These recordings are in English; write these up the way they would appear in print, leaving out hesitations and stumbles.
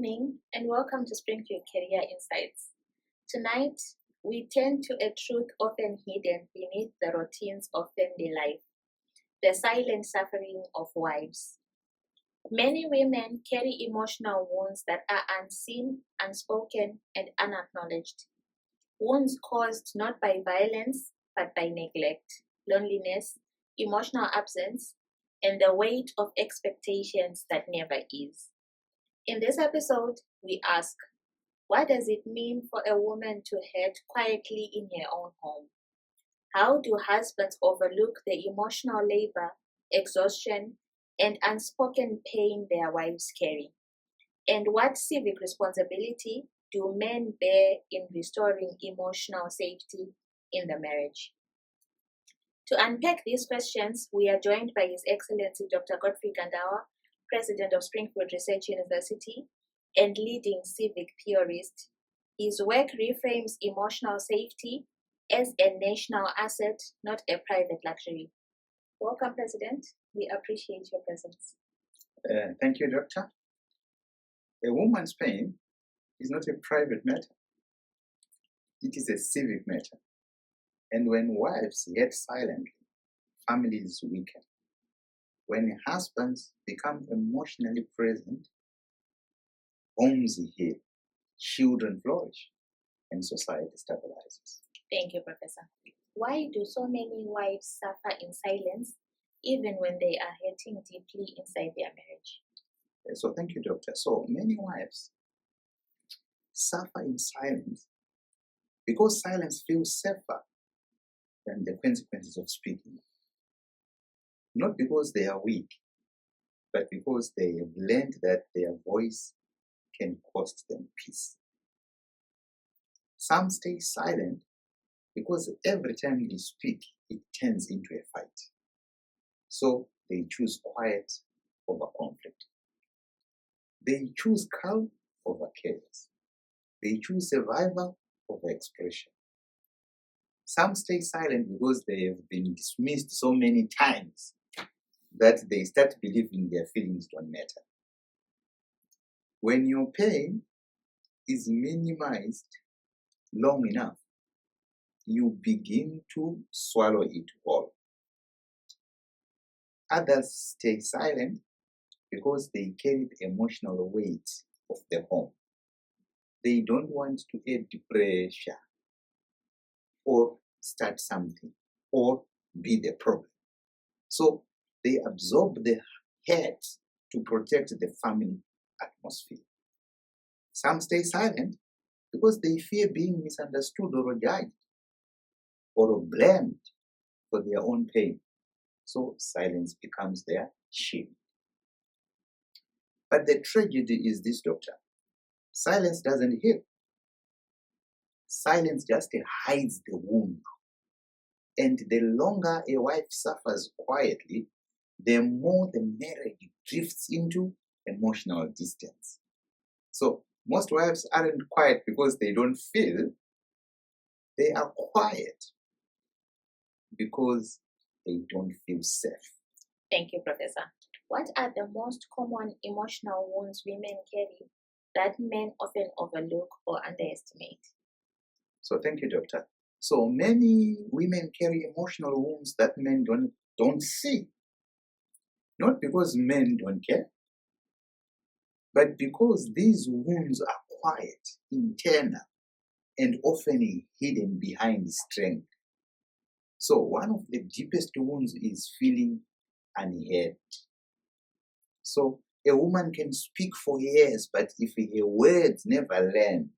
evening and welcome to Springfield Career Insights. Tonight, we turn to a truth often hidden beneath the routines of family life, the silent suffering of wives. Many women carry emotional wounds that are unseen, unspoken, and unacknowledged. Wounds caused not by violence, but by neglect, loneliness, emotional absence, and the weight of expectations that never ease. In this episode, we ask, what does it mean for a woman to hurt quietly in her own home? How do husbands overlook the emotional labor, exhaustion, and unspoken pain their wives carry? And what civic responsibility do men bear in restoring emotional safety in the marriage? To unpack these questions, we are joined by His Excellency Dr. Godfrey Gandawa, President of Springfield Research University and leading civic theorist. His work reframes emotional safety as a national asset, not a private luxury. Welcome, President. We appreciate your presence. Thank you, Doctor. A woman's pain is not a private matter. It is a civic matter. And when wives get silently, families weaken. When husbands become emotionally present, homes heal, children flourish, and society stabilizes. Thank you, Professor. Why do so many wives suffer in silence even when they are hurting deeply inside their marriage? So thank you, Doctor. So many wives suffer in silence because silence feels safer than the consequences of speaking. Not because they are weak, but because they have learned that their voice can cost them peace. Some stay silent because every time they speak, it turns into a fight. So they choose quiet over conflict. They choose calm over chaos. They choose survival over expression. Some stay silent because they have been dismissed so many times that they start believing their feelings don't matter. When your pain is minimized long enough, you begin to swallow it all. Others stay silent because they carry the emotional weight of the home. They don't want to add pressure or start something or be the problem. So they absorb the hurt to protect the family atmosphere. Some stay silent because they fear being misunderstood or judged or blamed for their own pain. So silence becomes their shield. But the tragedy is this, Doctor. Silence doesn't heal. Silence just hides the wound. And the longer a wife suffers quietly, the more the marriage drifts into emotional distance. So most wives aren't quiet because they don't feel. They are quiet because they don't feel safe. Thank you, Professor. What are the most common emotional wounds women carry that men often overlook or underestimate? So thank you, Doctor. So many women carry emotional wounds that men don't see. Not because men don't care, but because these wounds are quiet, internal, and often hidden behind strength. So one of the deepest wounds is feeling unheard. So a woman can speak for years, but if her words never land,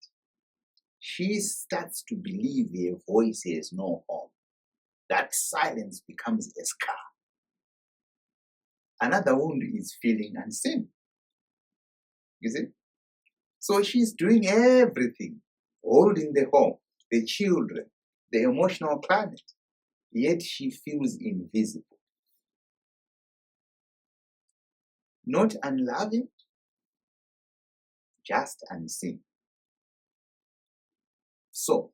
she starts to believe her voice has no home. That silence becomes a scar. Another wound is feeling unseen. You see? So she's doing everything, holding the home, the children, the emotional climate, yet she feels invisible. Not unloving, just unseen. So,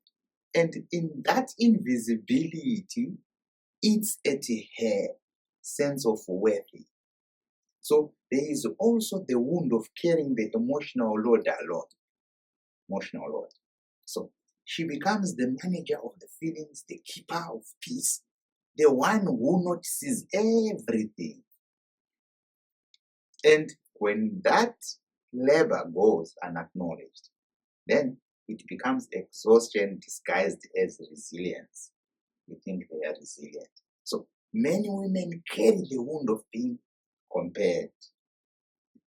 and in that invisibility, it's at her sense of worth So there is also the wound of carrying the emotional load alone. Emotional load. So she becomes the manager of the feelings, the keeper of peace, the one who notices everything. And when that labor goes unacknowledged, then it becomes exhaustion disguised as resilience. We think they are resilient. So many women carry the wound of being compared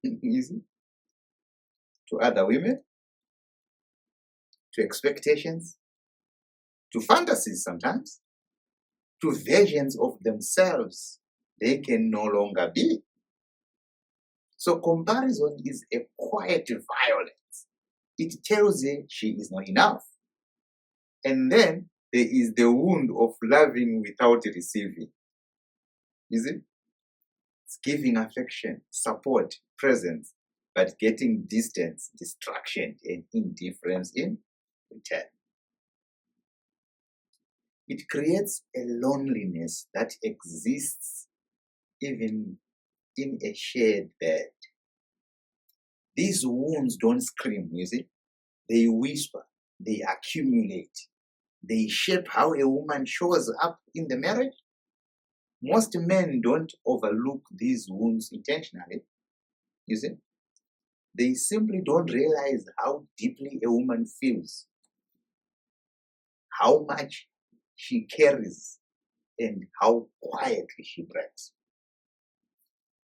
you see, to other women, to expectations, to fantasies sometimes, to versions of themselves they can no longer be. So comparison is a quiet violence. It tells her she is not enough. And then there is the wound of loving without receiving. You see? It's giving affection, support, presence, but getting distance, distraction, and indifference in return. It creates a loneliness that exists even in a shared bed. These wounds don't scream, you see? They whisper, they accumulate, they shape how a woman shows up in the marriage. Most men don't overlook these wounds intentionally, you see? They simply don't realize how deeply a woman feels, how much she carries, and how quietly she breaks.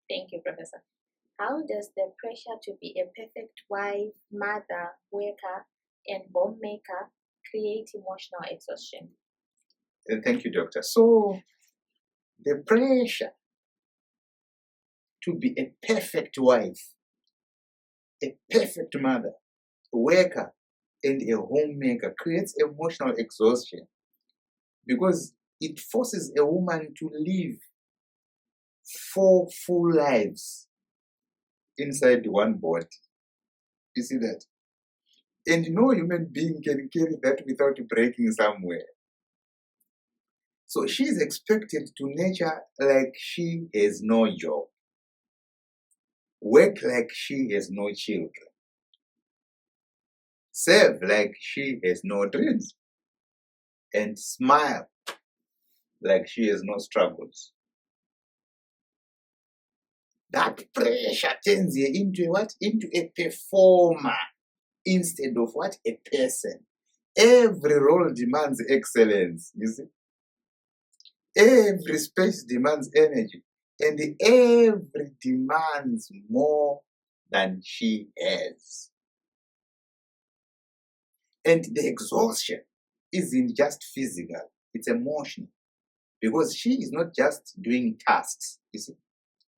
Thank you, Professor. How does the pressure to be a perfect wife, mother, worker, and homemaker create emotional exhaustion? Thank you, Doctor. So, the pressure to be a perfect wife, a perfect mother, a worker, and a homemaker creates emotional exhaustion because it forces a woman to live 4 full lives inside one body. You see that? And no human being can carry that without breaking somewhere. So she is expected to nurture like she has no job, work like she has no children, serve like she has no dreams, and smile like she has no struggles. That pressure turns her into what? Into a performer instead of what? A person. Every role demands excellence, you see. Every space demands energy. And every demands more than she has. And the exhaustion isn't just physical, it's emotional. Because she is not just doing tasks, you see.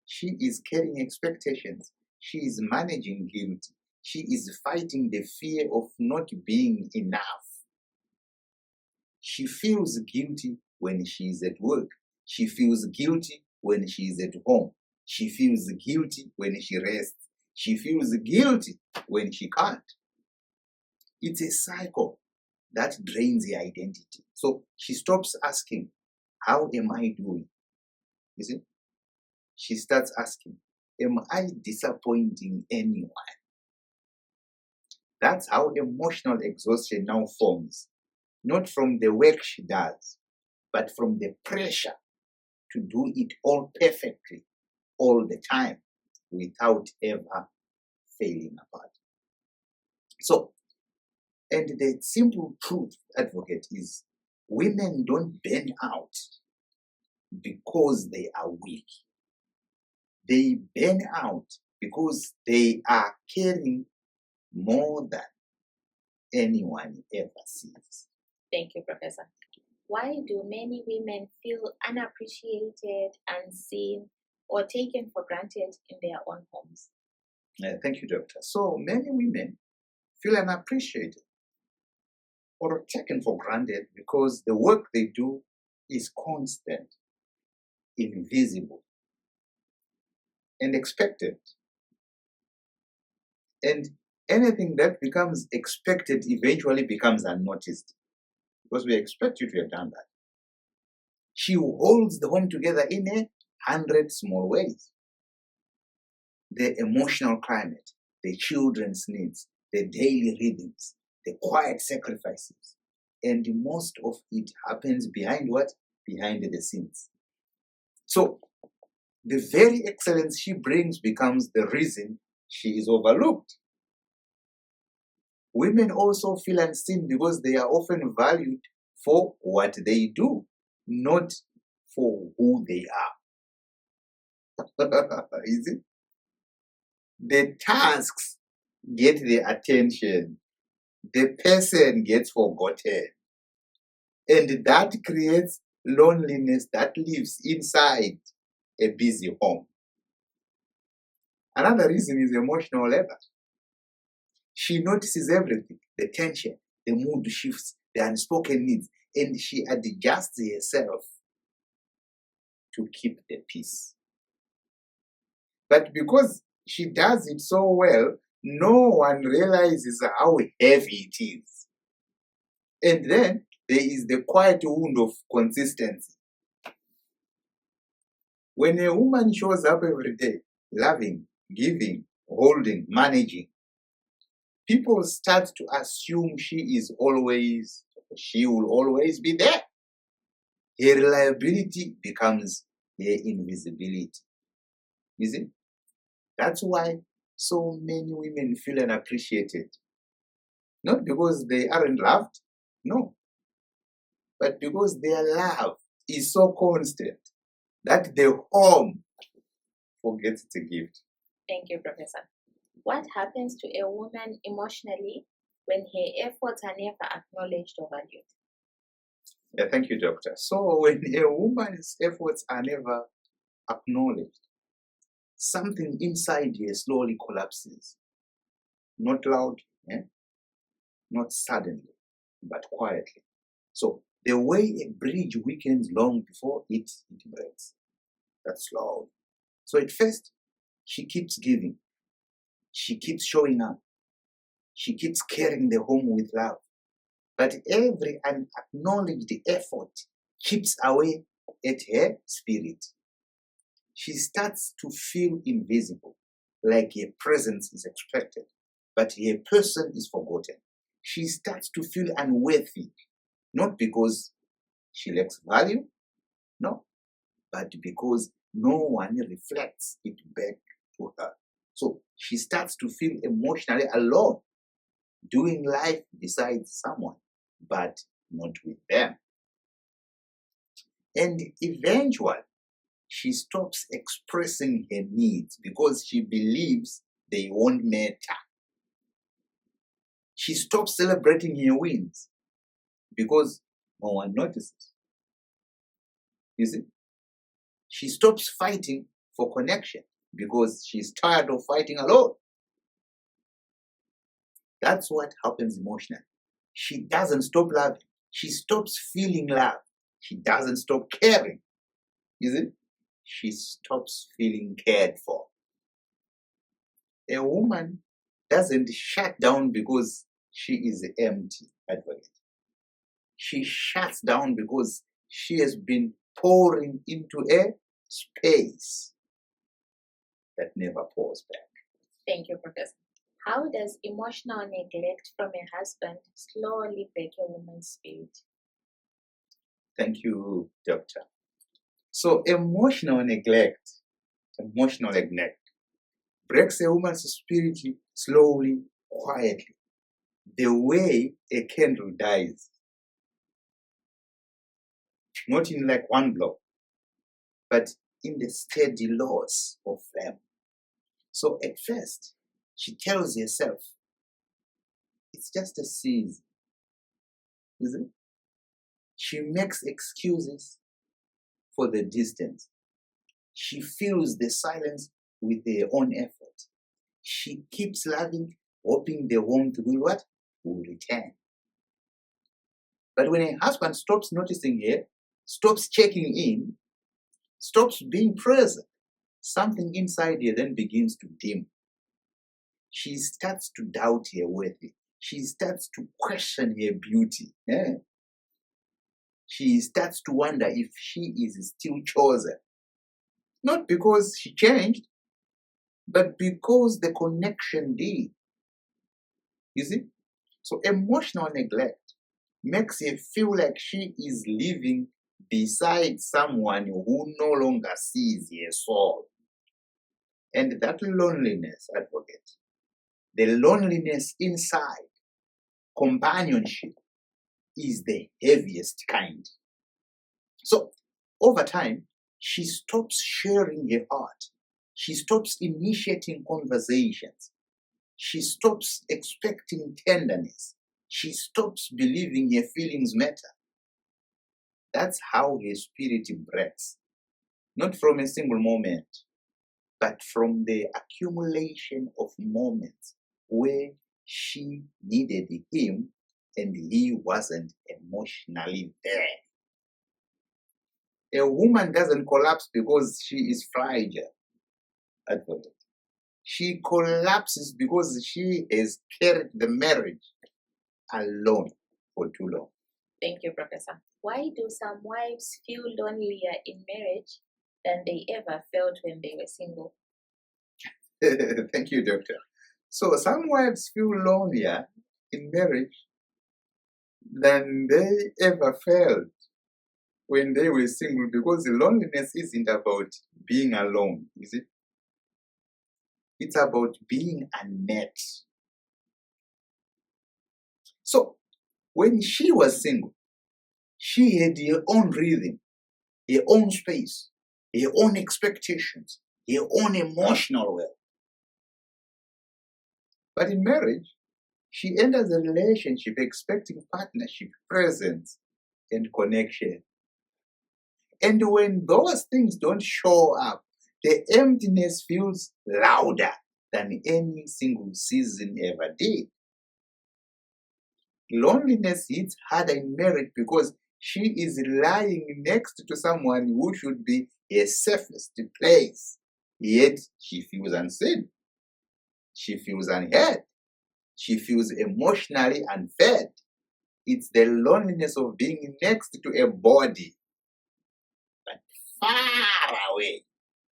She is carrying expectations. She is managing guilt. She is fighting the fear of not being enough. She feels guilty when she is at work. She feels guilty when she is at home. She feels guilty when she rests. She feels guilty when she can't. It's a cycle that drains her identity. So she stops asking, how am I doing? You see? She starts asking, am I disappointing anyone? That's how emotional exhaustion now forms. Not from the work she does, but from the pressure to do it all perfectly, all the time, without ever failing apart. So, and the simple truth, advocate, is women don't burn out because they are weak. They burn out because they are caring more than anyone ever sees. Thank you, Professor. Why do many women feel unappreciated, unseen, or taken for granted in their own homes? Thank you, Doctor. So many women feel unappreciated or taken for granted because the work they do is constant, invisible, and expected. And anything that becomes expected eventually becomes unnoticed because we expect you to have done that. She holds the home together in 100 small ways. the emotional climate, the children's needs, the daily rhythms, the quiet sacrifices. And most of it happens behind what? Behind the scenes. So the very excellence she brings becomes the reason she is overlooked. Women also feel unseen because they are often valued for what they do, not for who they are. Is it? The tasks get the attention, the person gets forgotten, and that creates loneliness that lives inside a busy home. Another reason is emotional labor. She notices everything, the tension, the mood shifts, the unspoken needs, and she adjusts herself to keep the peace. But because she does it so well, no one realizes how heavy it is. And then there is the quiet wound of consistency. When a woman shows up every day, loving, giving, holding, managing, people start to assume she will always be there. Her reliability becomes her invisibility. You see? That's why so many women feel unappreciated. Not because they aren't loved, no, but because their love is so constant that the home forgets its gift. Thank you, Professor. What happens to a woman emotionally when her efforts are never acknowledged or valued? Yeah, thank you, Doctor. So when a woman's efforts are never acknowledged, something inside her slowly collapses. Not loud, not suddenly, but quietly. So the way a bridge weakens long before it breaks. That's slow. So at first, she keeps giving. She keeps showing up. She keeps carrying the home with love. But every unacknowledged effort chips away at her spirit. She starts to feel invisible, like her presence is expected, but her person is forgotten. She starts to feel unworthy, not because she lacks value, no, but because no one reflects it back to her. So she starts to feel emotionally alone, doing life beside someone, but not with them. And eventually, she stops expressing her needs because she believes they won't matter. She stops celebrating her wins because no one notices. You see? She stops fighting for connection because she's tired of fighting alone. That's what happens emotionally. She doesn't stop loving. She stops feeling love. She doesn't stop caring. You see? She stops feeling cared for. A woman doesn't shut down because she is empty advocate. She shuts down because she has been pouring into a space that never pours back. Thank you, Professor. How does emotional neglect from a husband slowly break a woman's spirit? Thank you, Doctor. So emotional neglect breaks a woman's spirit slowly, quietly, the way a candle dies. Not in like one blow, but in the steady loss of flame. So at first, she tells herself, it's just a season, isn't it? She makes excuses for the distance. She fills the silence with her own effort. She keeps loving, hoping the warmth will what? Will return. But when her husband stops noticing her, stops checking in, stops being present, something inside her then begins to dim. She starts to doubt her worth. She starts to question her beauty. She starts to wonder if she is still chosen. Not because she changed, but because the connection did. You see? So emotional neglect makes her feel like she is living beside someone who no longer sees her soul. And that loneliness, advocate, the loneliness inside companionship is the heaviest kind. So over time, she stops sharing her heart. She stops initiating conversations. She stops expecting tenderness. She stops believing her feelings matter. That's how her spirit breaks. Not from a single moment, but from the accumulation of moments where she needed him and he wasn't emotionally there. A woman doesn't collapse because she is fragile, advocate. She collapses because she has carried the marriage alone for too long. Thank you, Professor. Why do some wives feel lonelier in marriage than they ever felt when they were single? Thank you, doctor. So some wives feel lonelier in marriage than they ever felt when they were single, because the loneliness isn't about being alone, is it? It's about being unmet. So when she was single, she had her own rhythm, her own space, her own expectations, her own emotional well. But in marriage, she enters a relationship expecting partnership, presence, and connection. And when those things don't show up, the emptiness feels louder than any single season ever did. Loneliness hits harder in marriage because she is lying next to someone who should be her safest place. Yet she feels unseen. She feels unheard. She feels emotionally unfed. It's the loneliness of being next to a body, but far away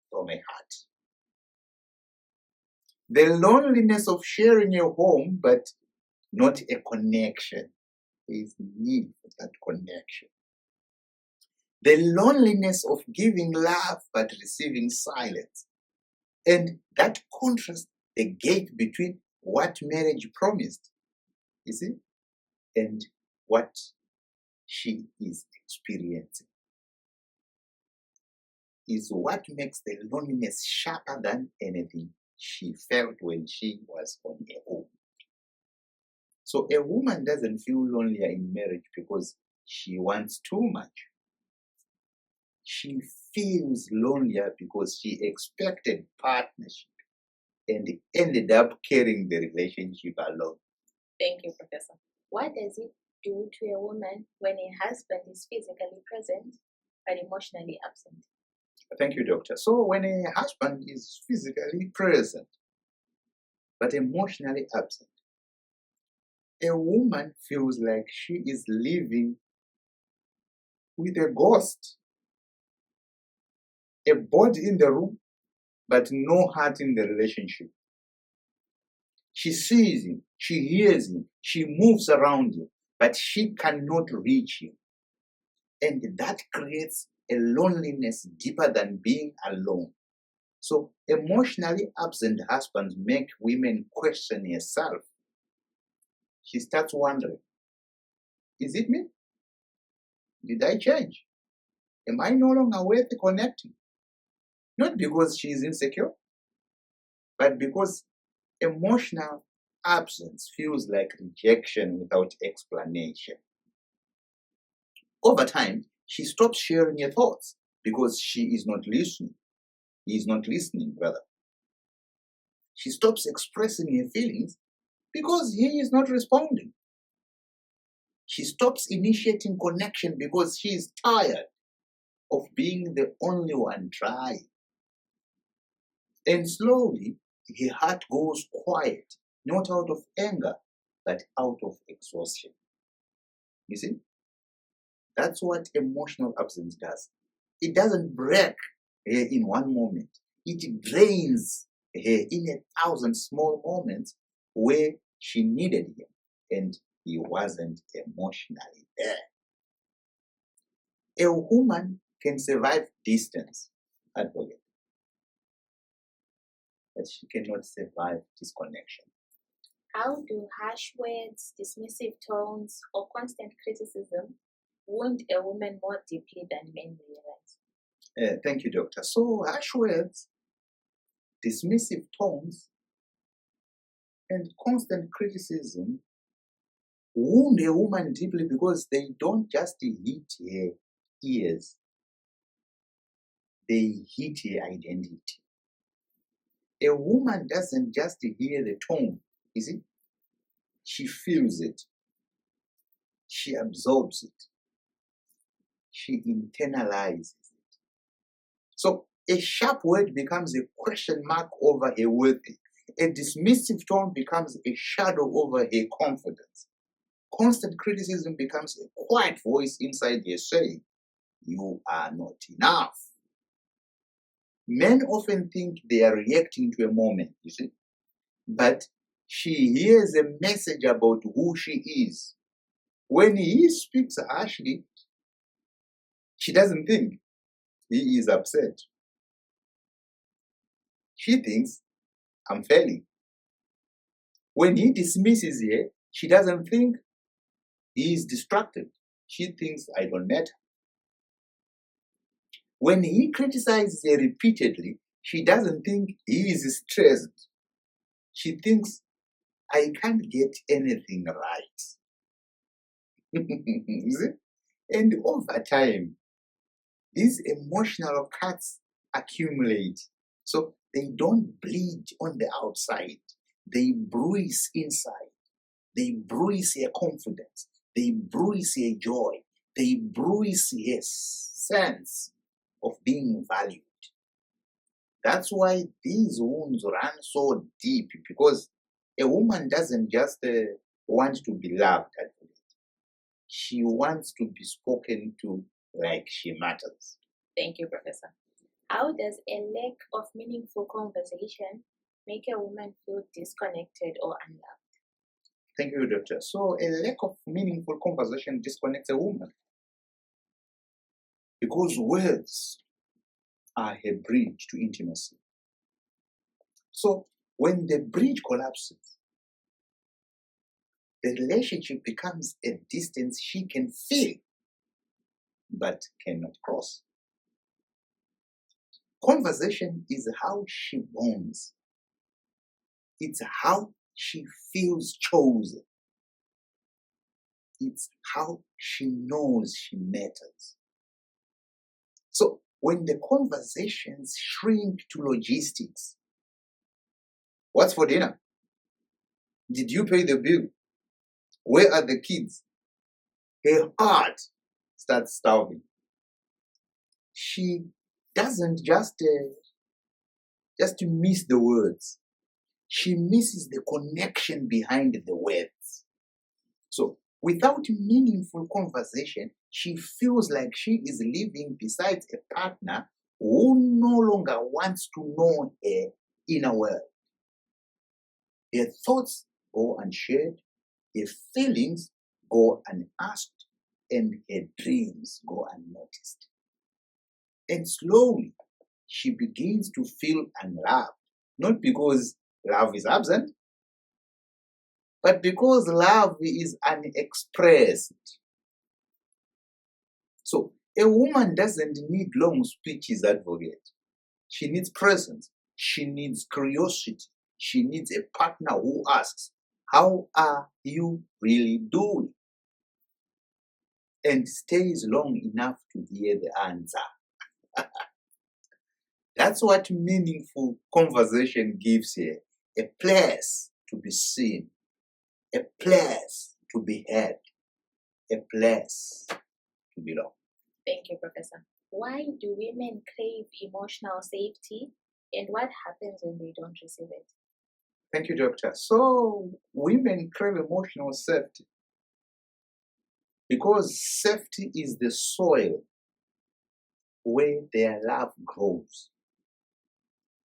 from a heart. The loneliness of sharing a home, but not a connection. There is need for that connection. The loneliness of giving love but receiving silence. And that contrast, the gap between what marriage promised, you see, and what she is experiencing, is what makes the loneliness sharper than anything she felt when she was on her own. So a woman doesn't feel lonelier in marriage because she wants too much. She feels lonelier because she expected partnership and ended up carrying the relationship alone. Thank you, Professor. What does it do to a woman when a husband is physically present but emotionally absent? Thank you, doctor. So when a husband is physically present but emotionally absent, a woman feels like she is living with a ghost. A body in the room, but no heart in the relationship. She sees him, she hears him, she moves around him, but she cannot reach him. And that creates a loneliness deeper than being alone. So emotionally absent husbands make women question herself. She starts wondering, is it me? Did I change? Am I no longer worth connecting? Not because she is insecure, but because emotional absence feels like rejection without explanation. Over time, she stops sharing her thoughts because she is not listening. He is not listening, rather. She stops expressing her feelings because he is not responding. She stops initiating connection because she is tired of being the only one trying. And slowly, her heart goes quiet, not out of anger, but out of exhaustion. You see? That's what emotional absence does. It doesn't break her in one moment. It drains her in 1,000 small moments where she needed him and he wasn't emotionally there. A woman can survive distance, advocate, but she cannot survive disconnection. How do harsh words, dismissive tones, or constant criticism wound a woman more deeply than men realize? Thank you, doctor. So harsh words, dismissive tones, and constant criticism wound a woman deeply because they don't just hit her ears, they hit her identity. A woman doesn't just hear the tone, you see? She feels it. She absorbs it. She internalizes it. So a sharp word becomes a question mark over her worth. A dismissive tone becomes a shadow over her confidence. Constant criticism becomes a quiet voice inside her saying, "You are not enough." Men often think they are reacting to a moment, you see, but she hears a message about who she is. When he speaks harshly, she doesn't think he is upset. She thinks, "I'm failing." When he dismisses her, she doesn't think he is distracted. She thinks, "I don't matter." When he criticizes her repeatedly, she doesn't think he is stressed. She thinks, "I can't get anything right." And over time, these emotional cuts accumulate. So they don't bleed on the outside. They bruise inside. They bruise her confidence. They bruise her joy. They bruise her sense of being valued. That's why these wounds run so deep, because a woman doesn't just want to be loved. She wants to be spoken to like she matters. Thank you, Professor. How does a lack of meaningful conversation make a woman feel disconnected or unloved? Thank you, doctor. So a lack of meaningful conversation disconnects a woman because words are a bridge to intimacy. So when the bridge collapses, the relationship becomes a distance she can feel but cannot cross. Conversation is how she bonds. It's how she feels chosen. It's how she knows she matters. So when the conversations shrink to logistics, what's for dinner? Did you pay the bill? Where are the kids? Her heart starts starving. She doesn't just miss the words. She misses the connection behind the words. So without meaningful conversation, she feels like she is living beside a partner who no longer wants to know her inner world. Her thoughts go unshared, her feelings go unasked, and her dreams go unnoticed. And slowly, she begins to feel unloved, not because love is absent, but because love is unexpressed. So a woman doesn't need long speeches, advocate. She needs presence. She needs curiosity. She needs a partner who asks, "How are you really doing?" and stays long enough to hear the answer. That's what meaningful conversation gives her. A place to be seen, a place to be heard, a place to belong. Thank you, Professor. Why do women crave emotional safety, and what happens when they don't receive it? Thank you, doctor. So women crave emotional safety because safety is the soil where their love grows.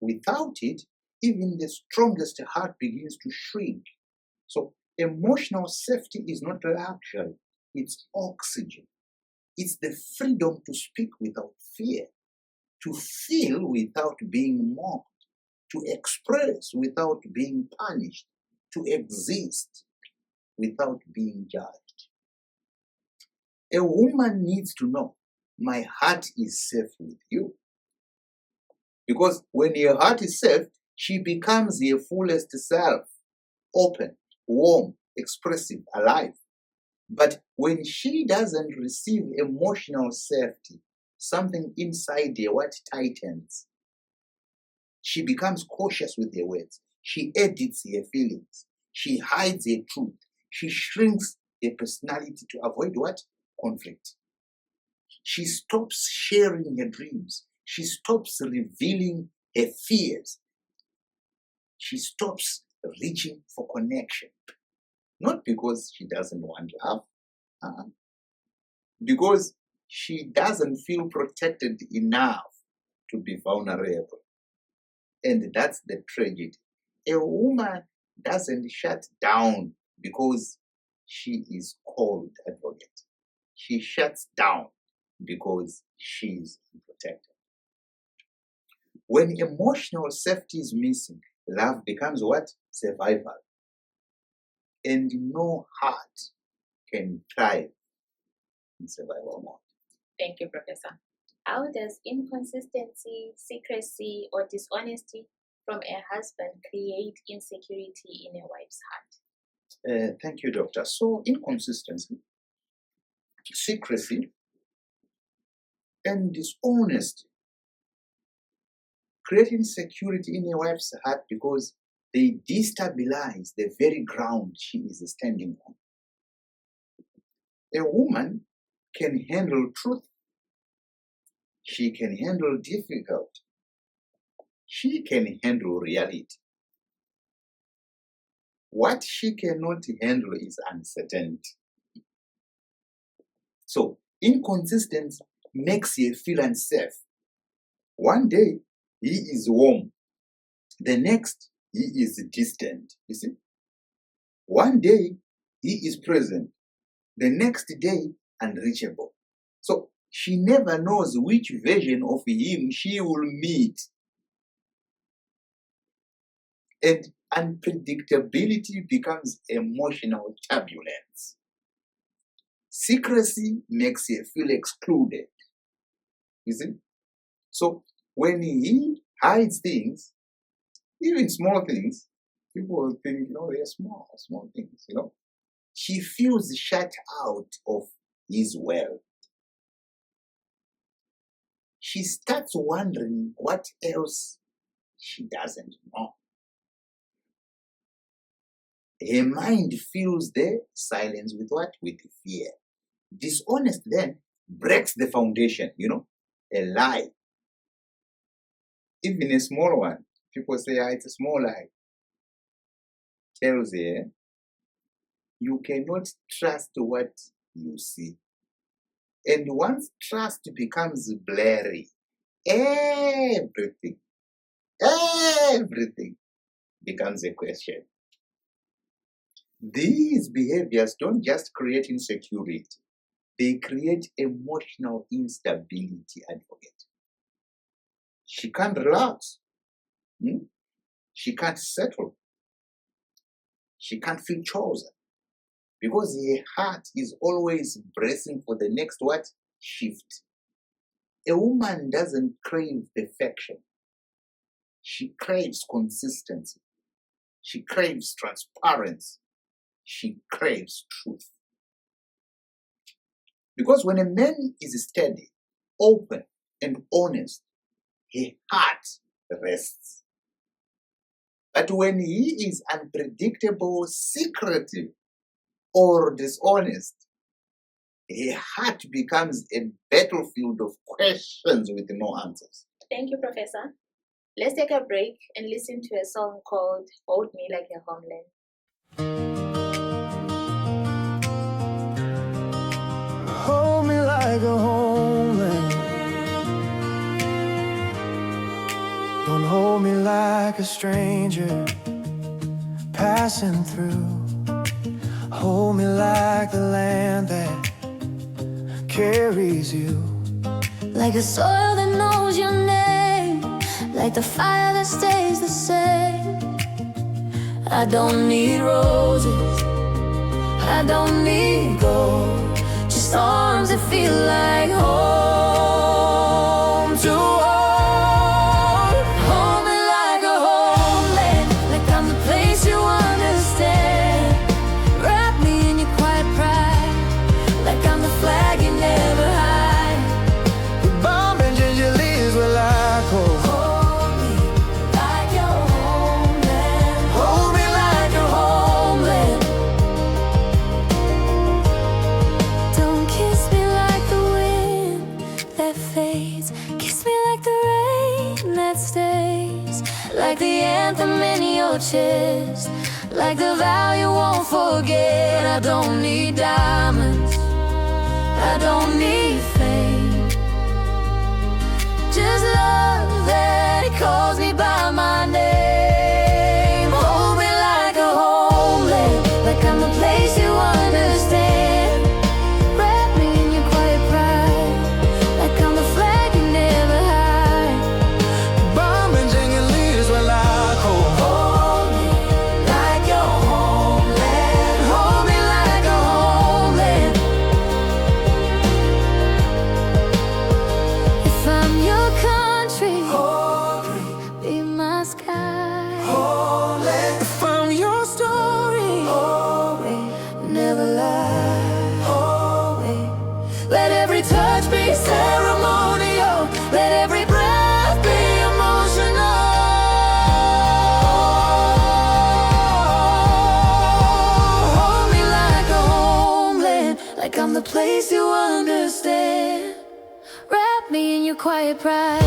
Without it, even the strongest heart begins to shrink. So emotional safety is not luxury, it's oxygen. It's the freedom to speak without fear, to feel without being mocked, to express without being punished, to exist without being judged. A woman needs to know, my heart is safe with you. Because when your heart is safe, she becomes your fullest self, open, warm, expressive, alive. But when she doesn't receive emotional safety, something inside her what tightens. She becomes cautious with her words. She edits her feelings. She hides her truth. She shrinks her personality to avoid what? Conflict. She stops sharing her dreams. She stops revealing her fears. She stops reaching for connection. Not because she doesn't want love, because she doesn't feel protected enough to be vulnerable. And that's the tragedy. A woman doesn't shut down because she is cold, advocate. She shuts down because she is protected. When emotional safety is missing, love becomes what? Survival. And no heart can thrive in survival mode. Thank you, Professor. How does inconsistency, secrecy, or dishonesty from a husband create insecurity in a wife's heart? Thank you, Doctor. So, inconsistency, secrecy, and dishonesty create insecurity in a wife's heart because they destabilize the very ground she is standing on. A woman can handle truth. She can handle difficulty. She can handle reality. What she cannot handle is uncertainty. So, inconsistency makes her feel unsafe. One day, he is warm. The next, he is distant. You see? One day, he is present. The next day, unreachable. So, she never knows which version of him she will meet. And unpredictability becomes emotional turbulence. Secrecy makes her feel excluded. You see? So when he hides things, even small things, people will think, they're small things, She feels shut out of his world. She starts wondering what else she doesn't know. Her mind fills the silence with what? With fear. Dishonest then breaks the foundation, a lie. Even a small one. People say, it's a small lie. Tells her, you cannot trust what you see. And once trust becomes blurry, everything becomes a question. These behaviors don't just create insecurity, they create emotional instability, advocate. She can't relax. She can't settle. She can't feel chosen. Because her heart is always bracing for the next what? Shift. A woman doesn't crave perfection. She craves consistency. She craves transparency. She craves truth. Because when a man is steady, open, and honest, his heart rests. But when he is unpredictable, secretive, or dishonest, his heart becomes a battlefield of questions with no answers. Thank you, Professor. Let's take a break and listen to a song called Hold Me Like a Homeland. Hold me like a homeland. Don't hold me like a stranger passing through. Hold me like the land that carries you. Like a soil that knows your name, like the fire that stays the same. I don't need roses, I don't need gold, just arms that feel like home to hold. Hold me like a homeland, like I'm the place you understand. Wrap me in your quiet pride, like I'm the flag you never hide. The bomb and ginger leaves were like hope. Hold me like your homeland. Hold me like your homeland. Don't kiss me like the wind that fades. Kiss me like the rain that stays. Like the anthem in your chest. Like the vow you won't forget. I don't need diamonds, I don't need fame, just love that calls me by my name. Hold me like a homeland, like I'm the place you understand. Wrap me in your quiet pride, like I'm the flag you never hide. The bomb and ginger leaves were like hope. Hold me like your homeland. Hold me like a homeland. If I'm your country, be my sky. If I'm your story, Never lie. Let every touch be ceremonial. Let every breath be emotional. Hold me like a homeland, like I'm the place you understand. Wrap me in your quiet pride,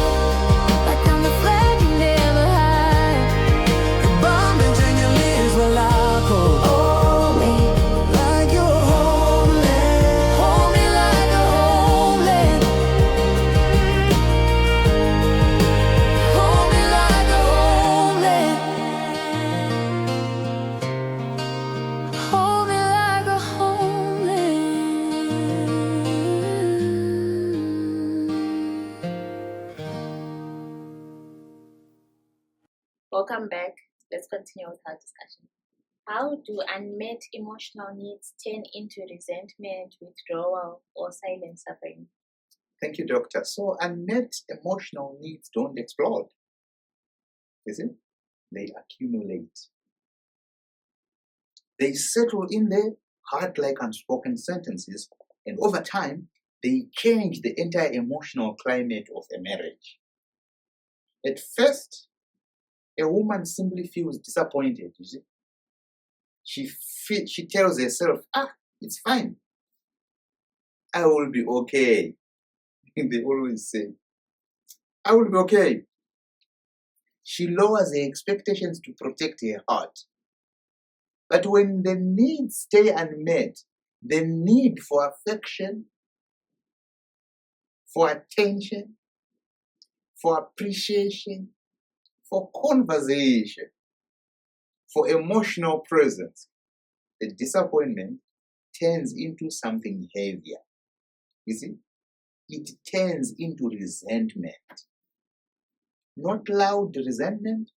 like I'm the flag you never hide. the bomb and ginger leaves were like hope. Hold me Like your homeland. Hold me like a homeland. Hold me like a homeland. Hold me like a homeland. Welcome back. Let's continue with our discussion. How do unmet emotional needs turn into resentment, withdrawal, or silent suffering? Thank you, doctor. So unmet emotional needs don't explode, is it? They accumulate. They settle in the heart like unspoken sentences, and over time, they change the entire emotional climate of a marriage. At first, a woman simply feels disappointed, you see. She tells herself, it's fine. I will be okay. They always say, I will be okay. She lowers her expectations to protect her heart. But when the needs stay unmet, the need for affection, for attention, for appreciation, for conversation, for emotional presence, the disappointment turns into something heavier. You see, it turns into resentment. Not loud resentment,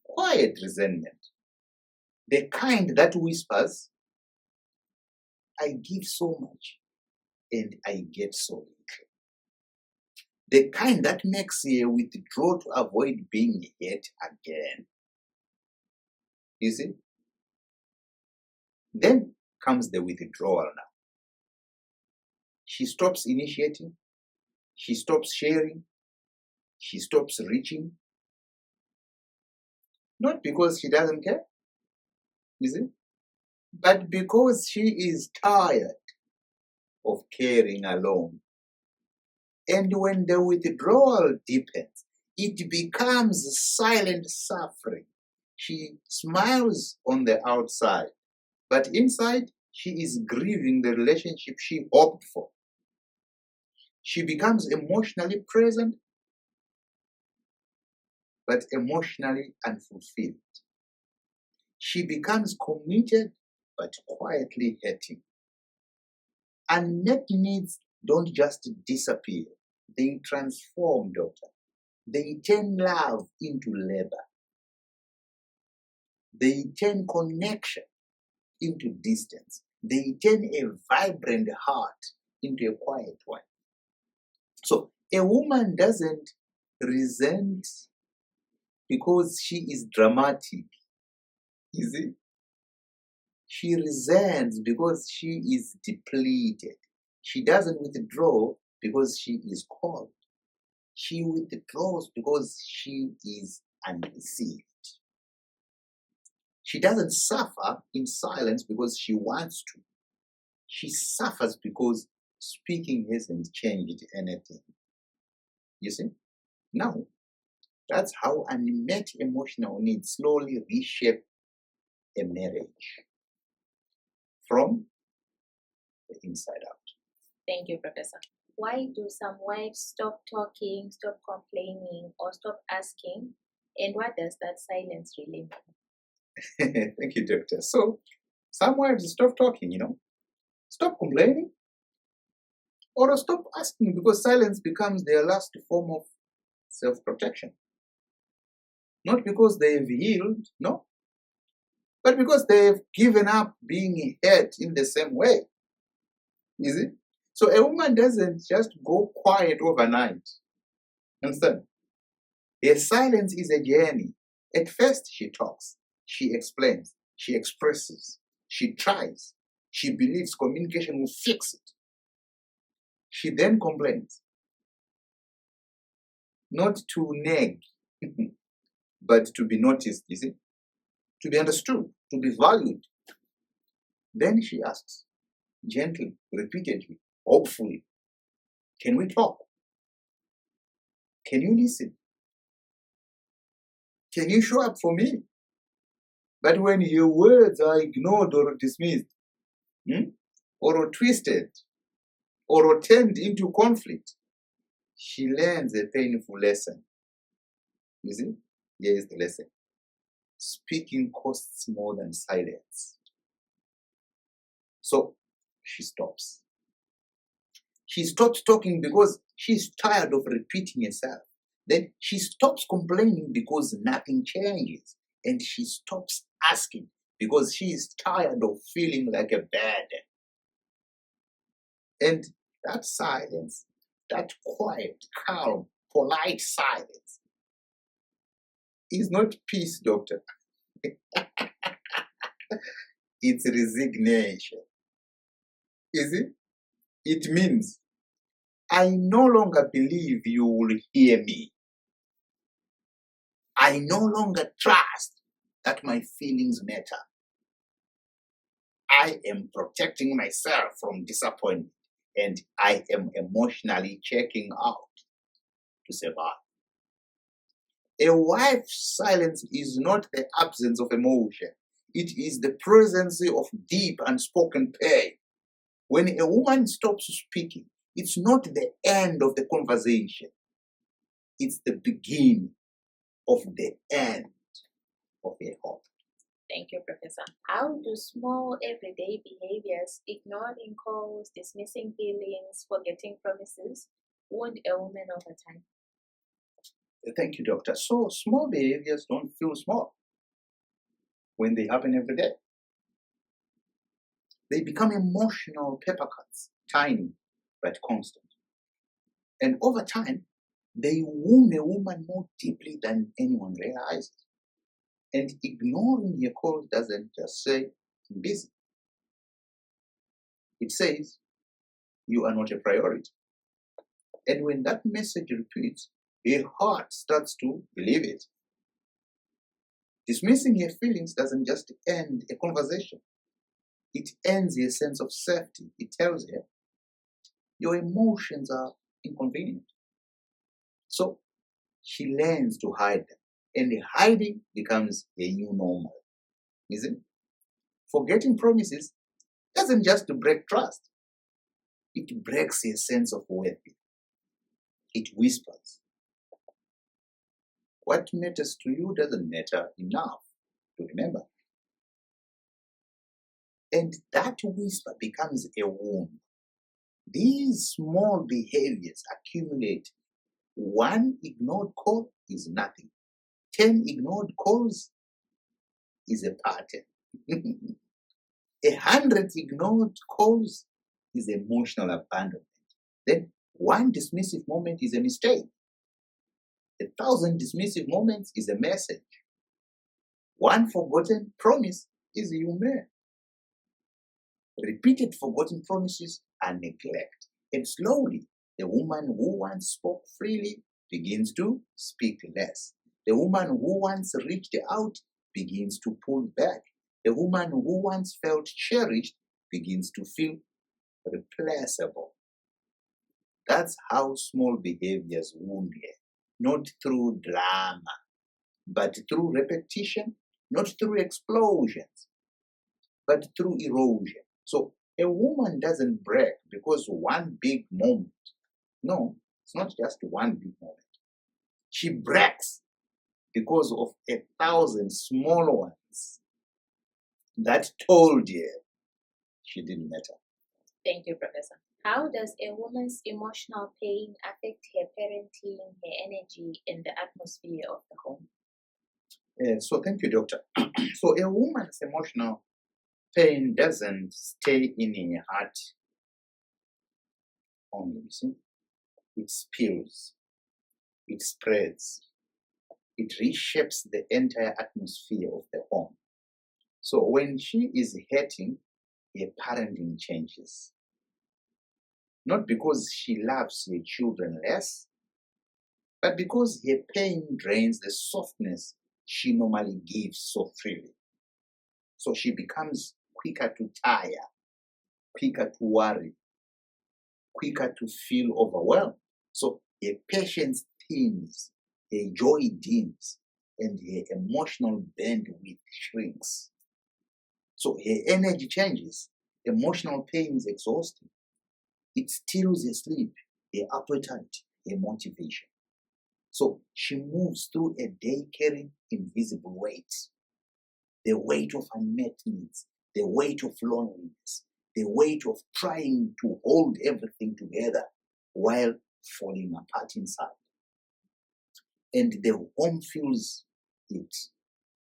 quiet resentment. The kind that whispers, I give so much and I get so little. The kind that makes you withdraw to avoid being hurt again. You see? Then comes the withdrawal now. She stops initiating, she stops sharing, she stops reaching. Not because she doesn't care, you see, but because she is tired of caring alone. And when the withdrawal deepens, it becomes silent suffering. She smiles on the outside, but inside, she is grieving the relationship she hoped for. She becomes emotionally present, but emotionally unfulfilled. She becomes committed but quietly hurting. Unmet needs don't just disappear, they transform, doctor. They turn love into labor. They turn connection into distance. They turn a vibrant heart into a quiet one. So a woman doesn't resent because she is dramatic, is it? She resents because she is depleted. She doesn't withdraw because she is cold. She withdraws because she is undeceived. She doesn't suffer in silence because she wants to. She suffers because speaking hasn't changed anything. You see? Now, that's how unmet emotional needs slowly reshape a marriage from the inside out. Thank you, Professor. Why do some wives stop talking, stop complaining, or stop asking? And what does that silence really mean? Thank you, doctor. So, some wives stop talking, stop complaining, or stop asking because silence becomes their last form of self-protection. Not because they've healed, no, but because they've given up being hurt in the same way. Is it? So a woman doesn't just go quiet overnight. Understand? Her silence is a journey. At first, she talks, she explains, she expresses, she tries, she believes communication will fix it. She then complains. Not to nag, but to be noticed, you see? To be understood, to be valued. Then she asks, gently, repeatedly, hopefully, can we talk? Can you listen? Can you show up for me? But when your words are ignored or dismissed, or twisted, or turned into conflict, she learns a painful lesson. You see? Here is the lesson. Speaking costs more than silence. So she stops. She stops talking because she's tired of repeating herself. Then she stops complaining because nothing changes. And she stops asking because she is tired of feeling like a burden. And that silence, that quiet, calm, polite silence, is not peace, doctor. It's resignation. Is it? It means, I no longer believe you will hear me. I no longer trust that my feelings matter. I am protecting myself from disappointment, and I am emotionally checking out to survive. A wife's silence is not the absence of emotion. It is the presence of deep unspoken pain. When a woman stops speaking, it's not the end of the conversation. It's the beginning of the end of a hope. Thank you, Professor. How do small everyday behaviors, ignoring calls, dismissing feelings, forgetting promises, wound a woman over time? Thank you, doctor. So small behaviors don't feel small when they happen every day. They become emotional paper cuts, tiny but constant. And over time, they wound a woman more deeply than anyone realizes. And ignoring your calls doesn't just say, I'm busy. It says, you are not a priority. And when that message repeats, her heart starts to believe it. Dismissing her feelings doesn't just end a conversation. It ends her sense of safety. It tells her, your emotions are inconvenient. So she learns to hide them. And hiding becomes a new normal. Isn't it? Forgetting promises doesn't just break trust. It breaks a sense of worth. It whispers, What matters to you doesn't matter enough to remember. And that whisper becomes a wound. These small behaviors accumulate. One ignored call is nothing. 10 ignored calls is a pattern. 100 ignored calls is emotional abandonment. Then one dismissive moment is a mistake. 1,000 dismissive moments is a message. One forgotten promise is you may. Repeated forgotten promises are neglect. And slowly, the woman who once spoke freely begins to speak less. The woman who once reached out begins to pull back. The woman who once felt cherished begins to feel replaceable. That's how small behaviors wound her. Not through drama, but through repetition, not through explosions, but through erosion. So a woman doesn't break because one big moment. No, it's not just one big moment. She breaks because of 1,000 small ones that told her she didn't matter. Thank you, Professor. How does a woman's emotional pain affect her parenting, her energy, and the atmosphere of the home? So thank you, Doctor. So a woman's emotional pain doesn't stay in her heart only, you see. It spills, it spreads, it reshapes the entire atmosphere of the home. So when she is hurting, her parenting changes. Not because she loves her children less, but because her pain drains the softness she normally gives so freely. So she becomes quicker to tire, quicker to worry, quicker to feel overwhelmed. So her patience thins, her joy dims, and her emotional bandwidth shrinks. So her energy changes, emotional pain is exhausting. It steals her sleep, her appetite, her motivation. So she moves through a day carrying invisible weights. The weight of unmet needs, the weight of loneliness, the weight of trying to hold everything together while falling apart inside. And the home feels it,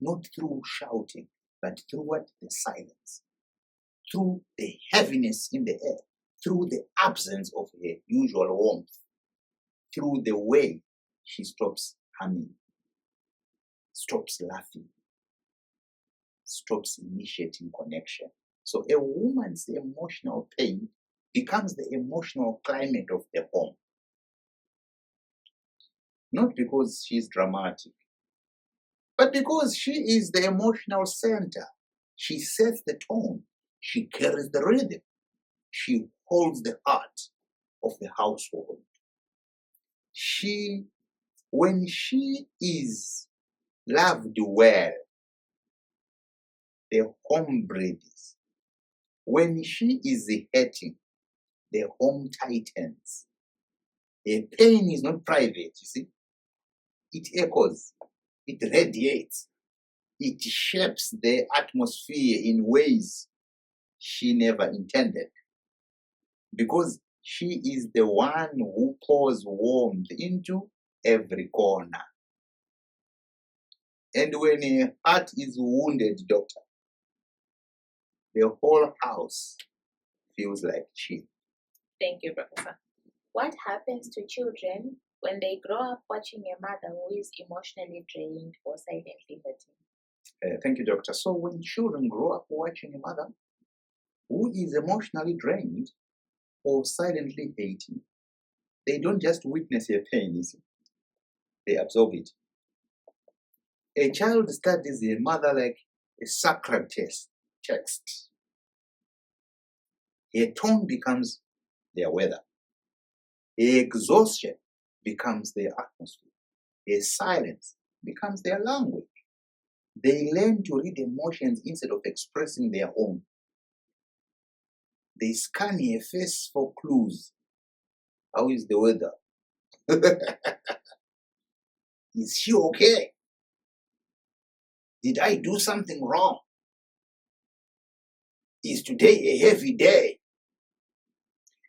not through shouting, but through what? The silence, through the heaviness in the air, through the absence of her usual warmth, through the way she stops humming, stops laughing, stops initiating connection. So a woman's emotional pain becomes the emotional climate of the home. Not because she's dramatic, but because she is the emotional center. She sets the tone. She carries the rhythm. She holds the heart of the household. When she is loved well, the home breathes. When she is hurting, the home tightens. The pain is not private, you see. It echoes, it radiates, it shapes the atmosphere in ways she never intended. Because she is the one who pours warmth into every corner. And when a heart is wounded, Doctor, the whole house feels like chill. Thank you, Professor. What happens to children when they grow up watching a mother who is emotionally drained or silently hurting? Thank you, Doctor. So when children grow up watching a mother who is emotionally drained or silently hating, they don't just witness her pain, you see. They absorb it. A child studies their mother like a sacred text. Her tone becomes their weather. Her exhaustion becomes their atmosphere. Her silence becomes their language. They learn to read emotions instead of expressing their own. They scan her face for clues. How is the weather? Is she okay? Did I do something wrong? Is today a heavy day?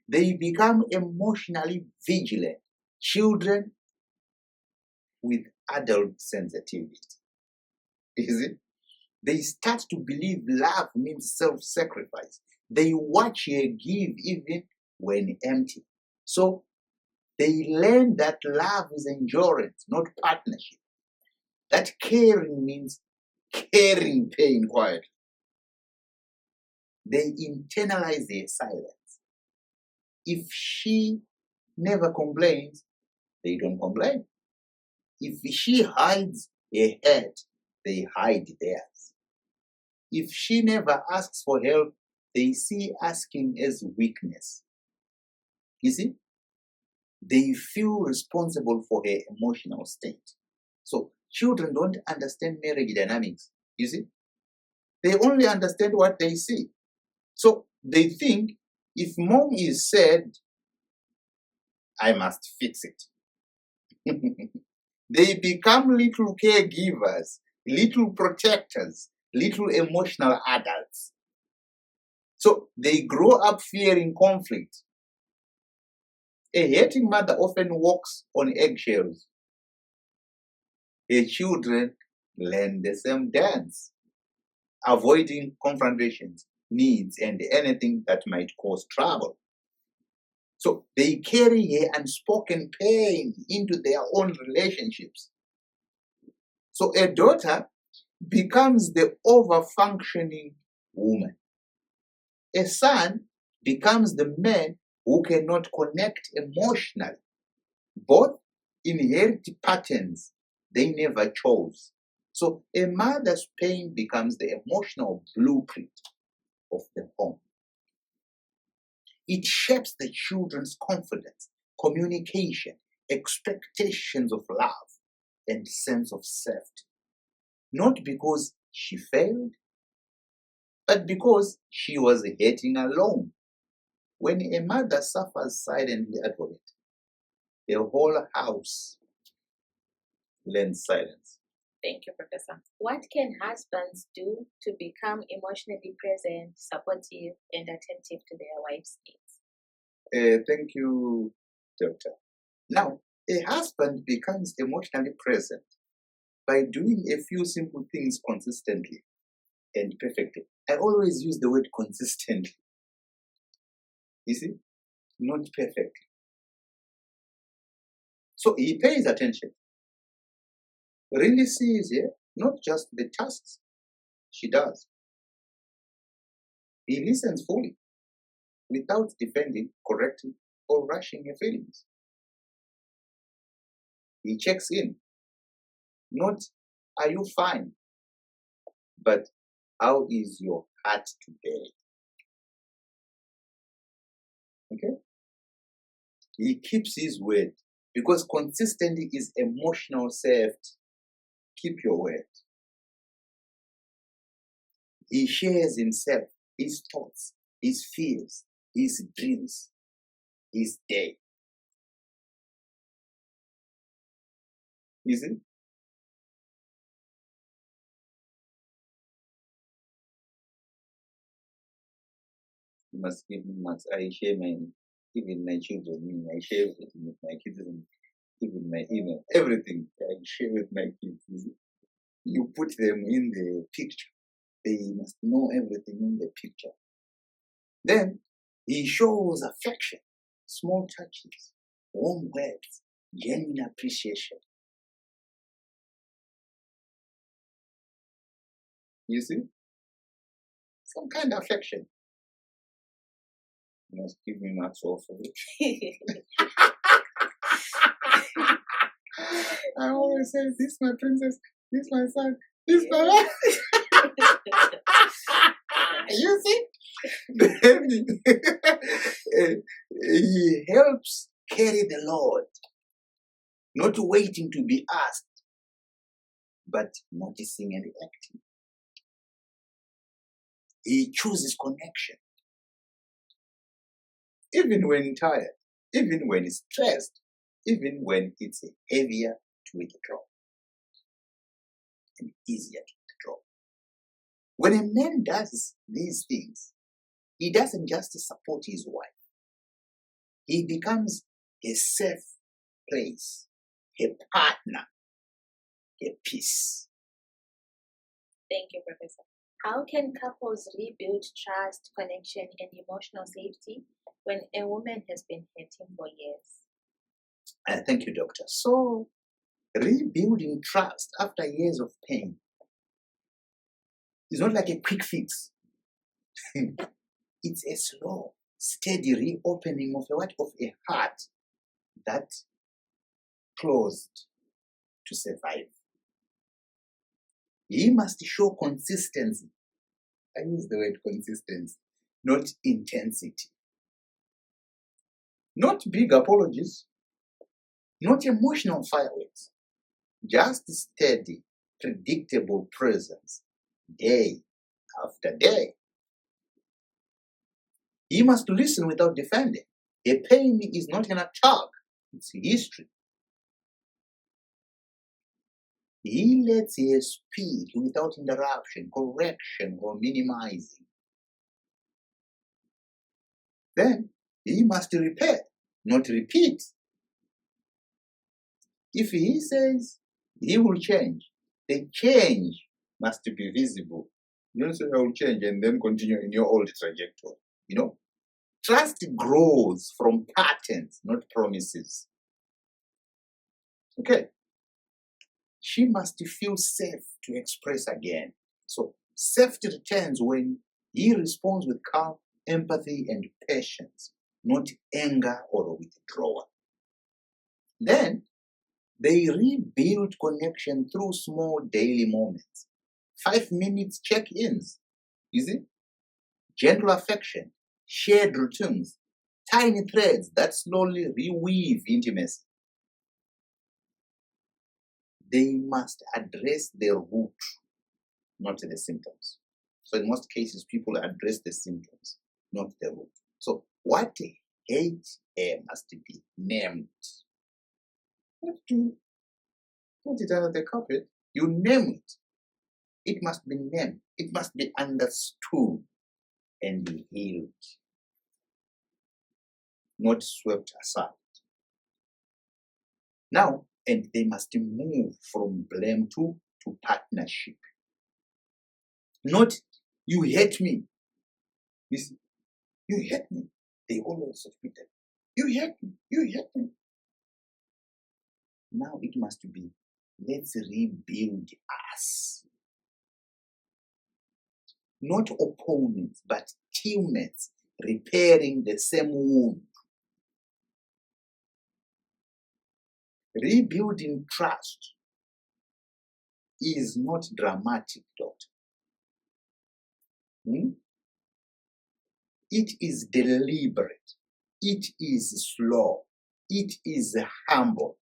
They become emotionally vigilant children with adult sensitivity. Is it? They start to believe love means self-sacrifice. They watch you give even when empty. So they learn that love is endurance, not partnership. That caring means carrying pain quietly. They internalize their silence. If she never complains, they don't complain. If she hides her head, they hide theirs. If she never asks for help, they see asking as weakness. You see? They feel responsible for her emotional state. So children don't understand marriage dynamics. You see? They only understand what they see. So they think if mom is sad, I must fix it. They become little caregivers, little protectors, little emotional adults. So they grow up fearing conflict. A hating mother often walks on eggshells. Her children learn the same dance, avoiding confrontations, needs, and anything that might cause trouble. So they carry her unspoken pain into their own relationships. So a daughter becomes the over-functioning woman. A son becomes the man who cannot connect emotionally. Both inherit patterns they never chose. So a mother's pain becomes the emotional blueprint of the home. It shapes the children's confidence, communication, expectations of love, and sense of safety. Not because she failed, but because she was hating alone. When a mother suffers silently at home, the whole house learns silence. Thank you, Professor. What can husbands do to become emotionally present, supportive, and attentive to their wives' needs? Thank you, Doctor. Now, a husband becomes emotionally present by doing a few simple things consistently and perfectly. I always use the word consistently. You see? Not perfectly. So he pays attention. Really sees here, not just the tasks she does. He listens fully, without defending, correcting, or rushing her feelings. He checks in, not are you fine, but how is your heart today? Okay? He keeps his word because consistency is emotional safety. Keep your word. He shares himself, his thoughts, his fears, his dreams, his day. You see? You must give me much. I share even my children. I share everything with my kids, and even my email, everything I share with my kids. You see? You put them in the picture. They must know everything in the picture. Then he shows affection, small touches, warm words, genuine appreciation. You see? Some kind of affection. You must give me much for it. I always say, this my princess, this my son, this my You see? Then he helps carry the load, not waiting to be asked, but noticing and acting. He chooses connection, even when tired, even when stressed, even when it's heavier to withdraw. and easier to withdraw. When a man does these things, he doesn't just support his wife. He becomes a safe place, a partner, a peace. Thank you, Professor. How can couples rebuild trust, connection, and emotional safety when a woman has been hurting for years? Thank you, Doctor. So, rebuilding trust after years of pain is not like a quick fix. It's a slow, steady reopening of a heart that closed to survive. He must show consistency. I use the word consistency, not intensity. Not big apologies, not emotional fireworks, just steady, predictable presence, day after day. He must listen without defending. A pain is not an attack, it's history. He lets her speak without interruption, correction, or minimizing. Then he must repair, not repeat. If he says he will change, the change must be visible. You don't say I will change and then continue in your old trajectory. Trust grows from patterns, not promises. Okay. She must feel safe to express again. So safety returns when he responds with calm, empathy, and patience, not anger or withdrawal. Then they rebuild connection through small daily moments. 5 minutes check-ins, you see? Gentle affection, shared routines, tiny threads that slowly reweave intimacy. They must address the root, not the symptoms. So in most cases, people address the symptoms, not the root. So what hates must be named. You have to put it under the carpet. You name it. It must be named. It must be understood and healed, not swept aside. Now, and they must move from blame to partnership. Not, you hate me. You see, you hate me. They always repeat that. You hate me. You hate me. Now it must be, let's rebuild us. Not opponents, but teammates repairing the same wound. Rebuilding trust is not dramatic, Doctor. It is deliberate. It is slow. It is humble.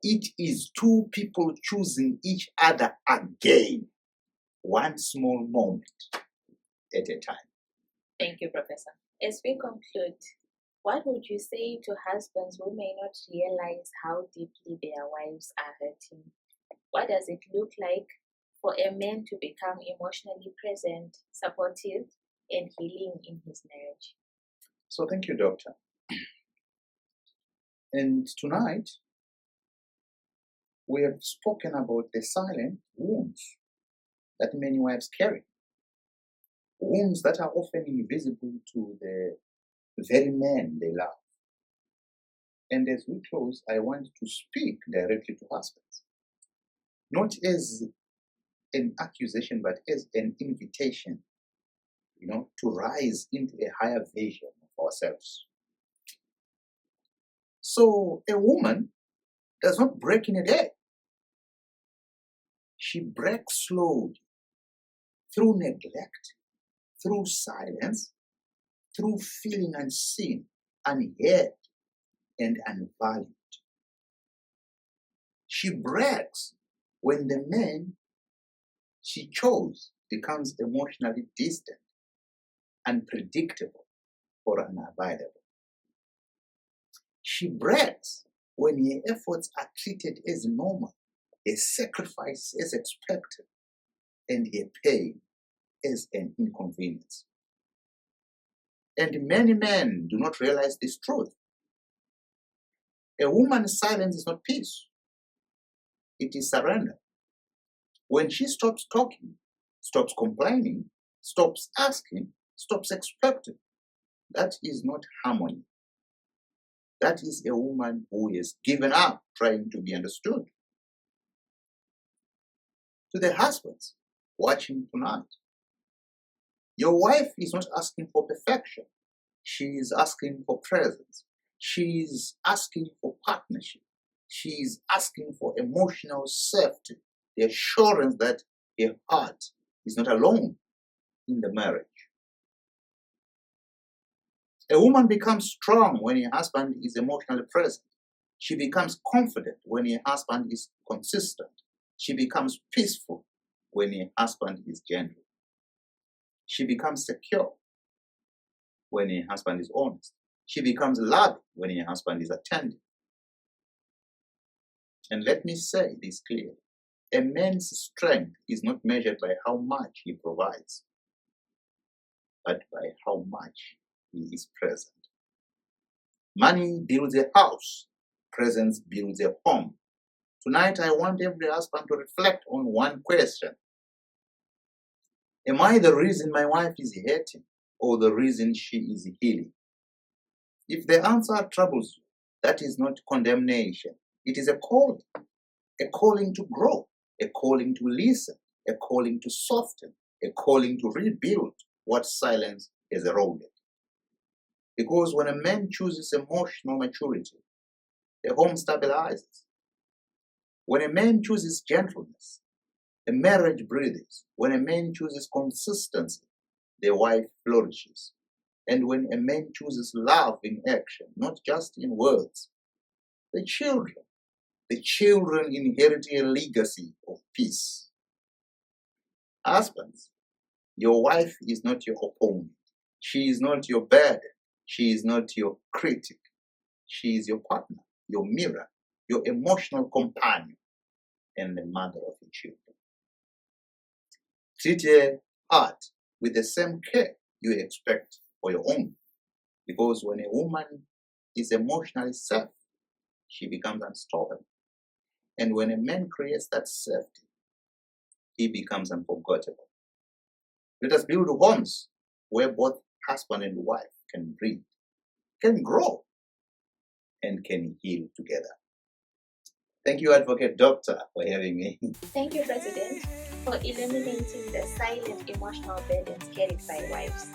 It is two people choosing each other again, one small moment at a time. Thank you, Professor. As we conclude, what would you say to husbands who may not realize how deeply their wives are hurting? What does it look like for a man to become emotionally present, supportive, and healing in his marriage? So thank you, Doctor. And tonight, we have spoken about the silent wounds that many wives carry. Wounds that are often invisible to the very men they love. And as we close, I want to speak directly to husbands. Not as an accusation, but as an invitation, to rise into a higher version of ourselves. So a woman does not break in a day. She breaks slowly through neglect, through silence, through feeling unseen, unheard, and unvalued. She breaks when the man she chose becomes emotionally distant, unpredictable, or unavailable. She breaks when her efforts are treated as normal, a sacrifice as expected, and a pain as an inconvenience. And many men do not realize this truth. A woman's silence is not peace. It is surrender. When she stops talking, stops complaining, stops asking, stops expecting, that is not harmony. That is a woman who has given up trying to be understood. To the husbands watching tonight, your wife is not asking for perfection. She is asking for presence. She is asking for partnership. She is asking for emotional safety, the assurance that her heart is not alone in the marriage. A woman becomes strong when her husband is emotionally present. She becomes confident when her husband is consistent. She becomes peaceful when her husband is gentle. She becomes secure when her husband is honest. She becomes loving when her husband is attentive. And let me say this clearly. A man's strength is not measured by how much he provides, but by how much he is present. Money builds a house. Presence builds a home. Tonight, I want every husband to reflect on one question. Am I the reason my wife is hurting or the reason she is healing? If the answer troubles you, that is not condemnation. It is a calling to grow, a calling to listen, a calling to soften, a calling to rebuild what silence has eroded. Because when a man chooses emotional maturity, the home stabilizes. When a man chooses gentleness, the marriage breathes. When a man chooses consistency, the wife flourishes. And when a man chooses love in action, not just in words, the children inherit a legacy of peace. Husbands, your wife is not your opponent. She is not your burden. She is not your critic. She is your partner, your mirror, your emotional companion, and the mother of your children. Treat your heart with the same care you expect for your own. Because when a woman is emotionally safe, she becomes unstoppable. And when a man creates that safety, he becomes unforgettable. Let us build homes where both husband and wife can breathe, can grow, and can heal together. Thank you, Advocate Doctor, for having me. Thank you, President, for eliminating the silent emotional burdens carried by wives.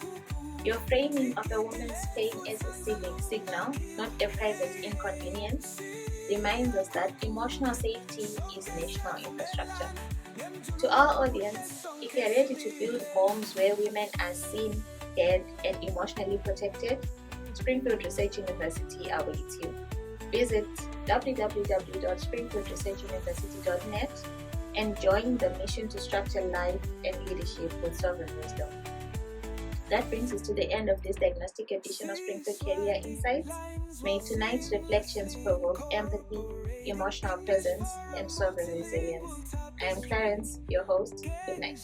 Your framing of a woman's pain as a civic signal, not a private inconvenience, reminds us that emotional safety is national infrastructure. To our audience, if you are ready to build homes where women are seen, heard, and emotionally protected, Springfield Research University awaits you. Visit www.springfieldresearchuniversity.net and join the mission to structure life and leadership with sovereign wisdom. That brings us to the end of this diagnostic edition of Springfield Career Insights. May tonight's reflections provoke empathy, emotional presence, and sovereign resilience. I am Clarence, your host. Good night.